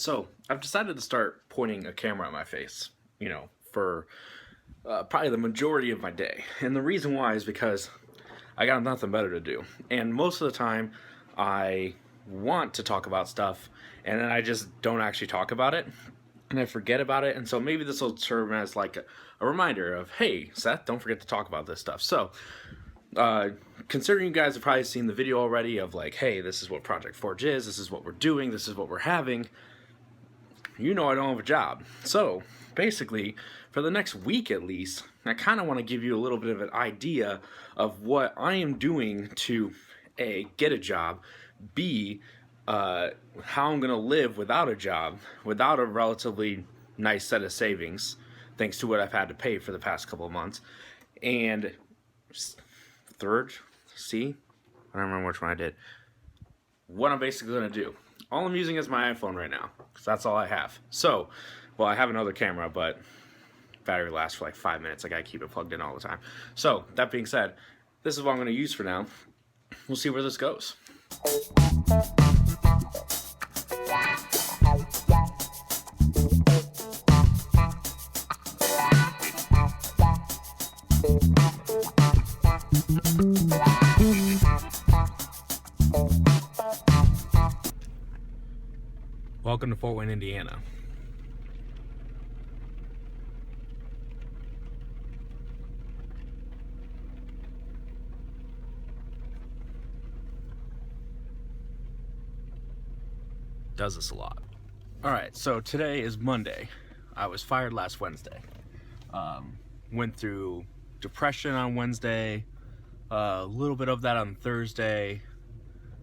So I've decided to start pointing a camera at my face, for probably the majority of my day. And the reason why is because I got nothing better to do. And most of the time I want to talk about stuff and then I just don't actually talk about it. And I forget about it. And so maybe this will serve as like a reminder of, hey, Seth, don't forget to talk about this stuff. So considering you guys have probably seen the video already of like, hey, this is what Project Forge is, this is what we're doing, this is what we're having, I don't have a job. So basically, for the next week at least, I kind of want to give you a little bit of an idea of what I am doing to A, get a job, B, how I'm going to live without a job, without a relatively nice set of savings, thanks to what I've had to pay for the past couple of months, and third, C, I don't remember which one I did, what I'm basically going to do. All I'm using is my iPhone right now, because that's all I have. So, well, I have another camera, but battery lasts for like 5 minutes. I gotta keep it plugged in all the time. So, that being said, this is what I'm going to use for now. We'll see where this goes. Welcome to Fort Wayne, Indiana. Does this a lot. Alright, so today is Monday. I was fired last Wednesday. Went through depression on Wednesday, a little bit of that on Thursday.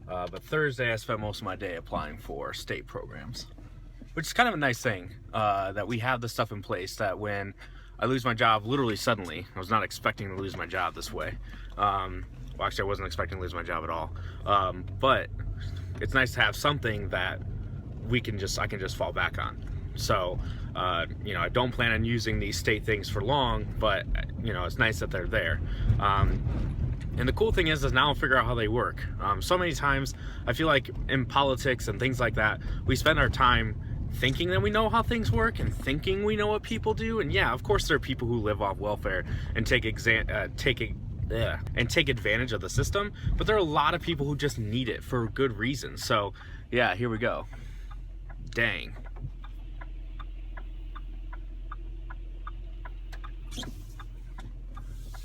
But Thursday I spent most of my day applying for state programs, which is kind of a nice thing, that we have the stuff in place that when I lose my job literally suddenly, I was not expecting to lose my job this way. Well, actually I wasn't expecting to lose my job at all. But it's nice to have something that I can just fall back on. So, I don't plan on using these state things for long, but it's nice that they're there. And the cool thing is now I'll figure out how they work. So many times I feel like in politics and things like that, we spend our time thinking that we know how things work and thinking we know what people do. And yeah, of course there are people who live off welfare and take advantage of the system, but there are a lot of people who just need it for good reasons. So yeah, here we go. Dang.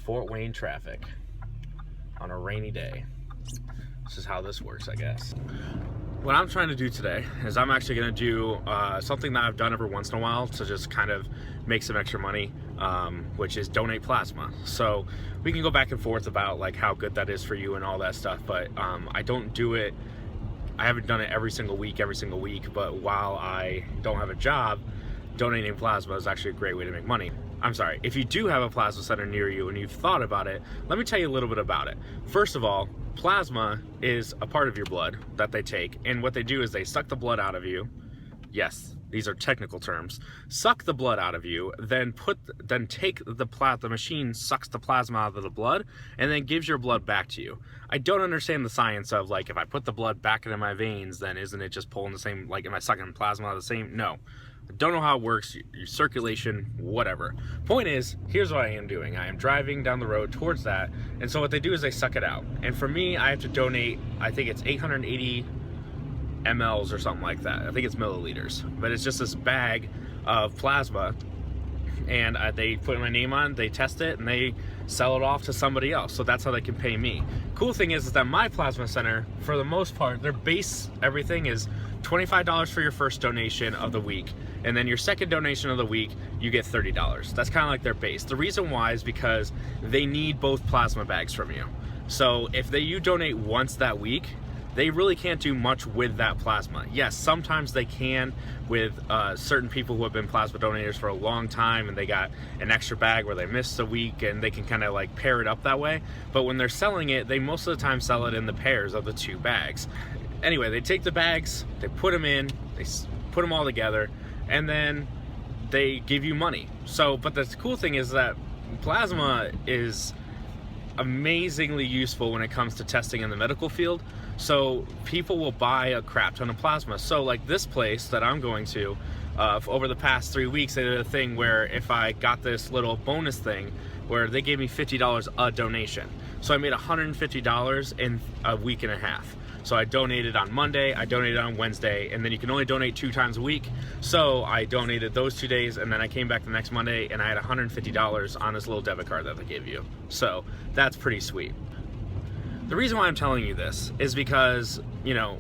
Fort Wayne traffic on a rainy day. This is how this works, I guess. What I'm trying to do today is I'm actually going to do something that I've done every once in a while to just kind of make some extra money, which is donate plasma. So we can go back and forth about like how good that is for you and all that stuff, but I don't do it. I haven't done it every single week, but while I don't have a job, donating plasma is actually a great way to make money. I'm sorry, if you do have a plasma center near you and you've thought about it, let me tell you a little bit about it. First of all, plasma is a part of your blood that they take, and what they do is they suck the blood out of you. Yes, these are technical terms. Suck the blood out of you, then take the machine sucks the plasma out of the blood, and then gives your blood back to you. I don't understand the science of like, if I put the blood back into my veins, then isn't it just pulling the same, like am I sucking plasma out of the same? No. Don't know how it works, your circulation, whatever. Point is, here's what I am doing. I am driving down the road towards that, and so what they do is they suck it out. And for me, I have to donate, I think it's 880 mLs or something like that. I think it's milliliters. But it's just this bag of plasma, and they put my name on, they test it, and they sell it off to somebody else. So that's how they can pay me. Cool thing is that my plasma center, for the most part, their base everything is $25 for your first donation of the week, and then your second donation of the week you get $30. That's kind of like their base. The reason why is because they need both plasma bags from you. So if you donate once that week, they really can't do much with that plasma. Yes, sometimes they can with certain people who have been plasma donators for a long time and they got an extra bag where they missed a week and they can kind of like pair it up that way. But when they're selling it, they most of the time sell it in the pairs of the two bags. Anyway, they take the bags, they put them in, they put them all together, and then they give you money. So, but the cool thing is that plasma is amazingly useful when it comes to testing in the medical field. So people will buy a crap ton of plasma. So like this place that I'm going to, over the past 3 weeks, they did a thing where if I got this little bonus thing where they gave me $50 a donation. So I made $150 in a week and a half. So I donated on Monday, I donated on Wednesday, and then you can only donate 2 times a week. So I donated those 2 days, and then I came back the next Monday, and I had $150 on this little debit card that they give you. So that's pretty sweet. The reason why I'm telling you this is because, you know,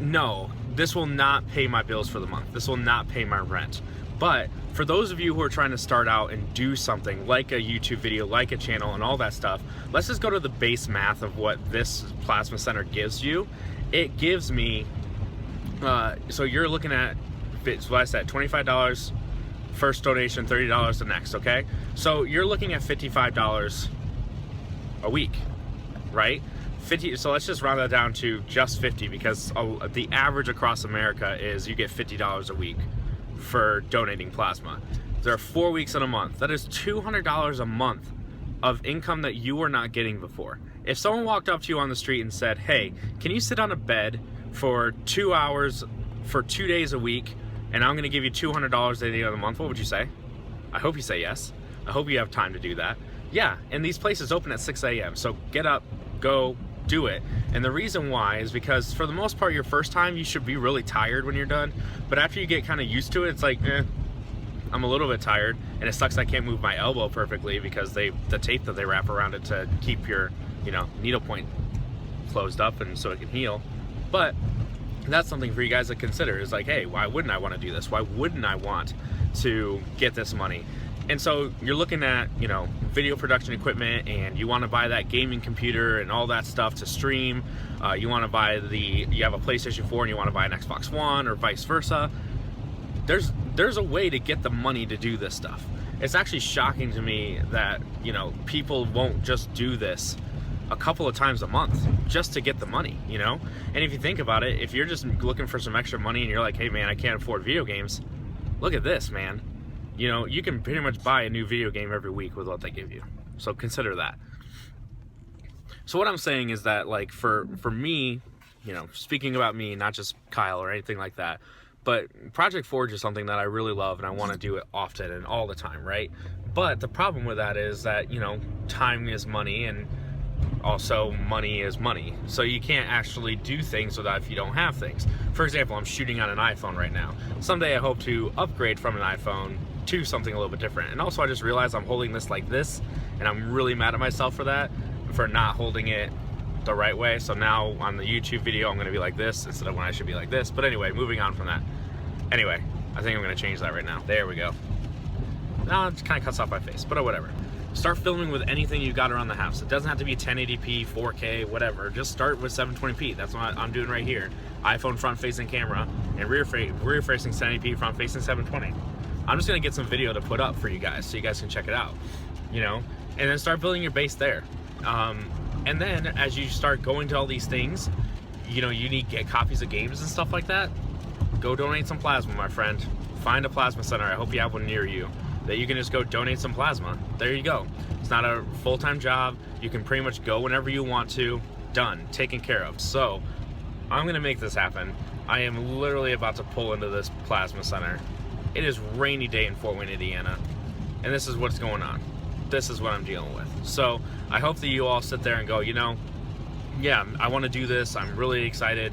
no, this will not pay my bills for the month. This will not pay my rent. But for those of you who are trying to start out and do something like a YouTube video, like a channel and all that stuff, let's just go to the base math of what this plasma center gives you. It gives me, so you're looking at, what I said, $25 first donation, $30 the next, okay? So you're looking at $55 a week, right? 50. So let's just round that down to just 50, because the average across America is you get $50 a week for donating plasma. There are 4 weeks in a month. That is $200 a month of income that you were not getting before. If someone walked up to you on the street and said, hey, can you sit on a bed for 2 hours for 2 days a week, and I'm gonna give you $200 at the end of the month, what would you say? I hope you say yes. I hope you have time to do that. Yeah, and these places open at 6 a.m. So get up, go, do it. And the reason why is because for the most part, your first time, you should be really tired when you're done. But after you get kind of used to it, it's like, I'm a little bit tired, and it sucks I can't move my elbow perfectly because the tape that they wrap around it to keep your, you know, needle point closed up and so it can heal. But that's something for you guys to consider, is like, hey, why wouldn't I want to do this? Why wouldn't I want to get this money? And so you're looking at, you know, video production equipment, and you want to buy that gaming computer and all that stuff to stream. You want to buy you have a PlayStation 4 and you want to buy an Xbox One, or vice versa. There's a way to get the money to do this stuff. It's actually shocking to me that, you know, people won't just do this a couple of times a month just to get the money, you know? And if you think about it, if you're just looking for some extra money and you're like, hey man, I can't afford video games, look at this, man. You know, you can pretty much buy a new video game every week with what they give you. So consider that. So what I'm saying is that, like, for me, you know, speaking about me, not just Kyle or anything like that, but Project Forge is something that I really love, and I want to do it often and all the time, right? But the problem with that is that, you know, time is money, and also money is money. So you can't actually do things without, if you don't have things. For example, I'm shooting on an iPhone right now. Someday I hope to upgrade from an iPhone to something a little bit different. And also I just realized I'm holding this like this, and I'm really mad at myself for that, for not holding it the right way. So now on the YouTube video, I'm gonna be like this instead of when I should be like this. But anyway, moving on from that. Anyway, I think I'm gonna change that right now. There we go. Now it kind of cuts off my face, but whatever. Start filming with anything you got around the house. It doesn't have to be 1080p, 4K, whatever. Just start with 720p. That's what I'm doing right here. iPhone front-facing camera, and rear-facing 1080p, front-facing 720. I'm just gonna get some video to put up for you guys so you guys can check it out, you know? And then start building your base there. And then as you start going to all these things, you know, you need to get copies of games and stuff like that. Go donate some plasma, my friend. Find a plasma center. I hope you have one near you that you can just go donate some plasma. There you go. It's not a full-time job. You can pretty much go whenever you want to. Done. Taken care of. So I'm gonna make this happen. I am literally about to pull into this plasma center. It is rainy day in Fort Wayne, Indiana, and this is what's going on. This is what I'm dealing with. So I hope that you all sit there and go, you know, yeah, I want to do this. I'm really excited.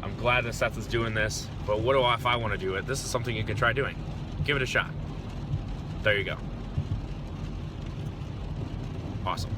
I'm glad that Seth is doing this, but what do if I want to do it? This is something you can try doing. Give it a shot. There you go. Awesome.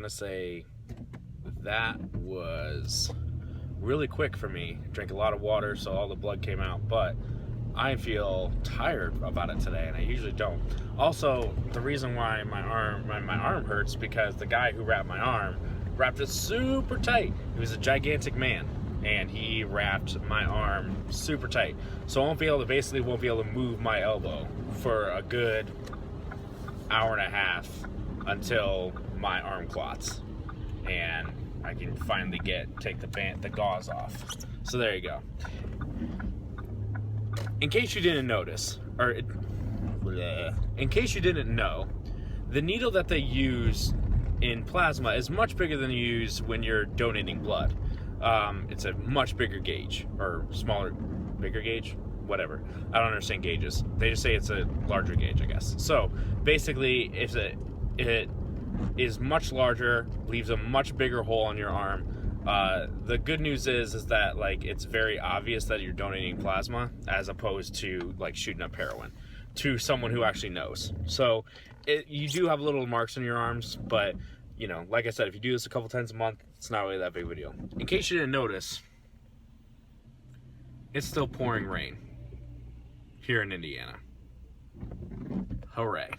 Say that was really quick for me. Drank a lot of water, so all the blood came out, but I feel tired about it today, and I usually don't. Also, the reason why my arm hurts because the guy who wrapped my arm wrapped it super tight. He was a gigantic man, and he wrapped my arm super tight. So I won't be able to move my elbow for a good hour and a half until my arm clots, and I can finally take the gauze off. So there you go. In case you didn't notice, in case you didn't know, the needle that they use in plasma is much bigger than you use when you're donating blood. It's a much bigger gauge, or bigger gauge, whatever. I don't understand gauges. They just say it's a larger gauge, I guess. So basically, it is much larger, leaves a much bigger hole on your arm. The good news is that like it's very obvious that you're donating plasma, as opposed to like shooting up heroin, to someone who actually knows. So you do have little marks on your arms, but you know, like I said, if you do this a couple times a month, it's not really that big of a deal. In case you didn't notice, it's still pouring rain here in Indiana. Hooray.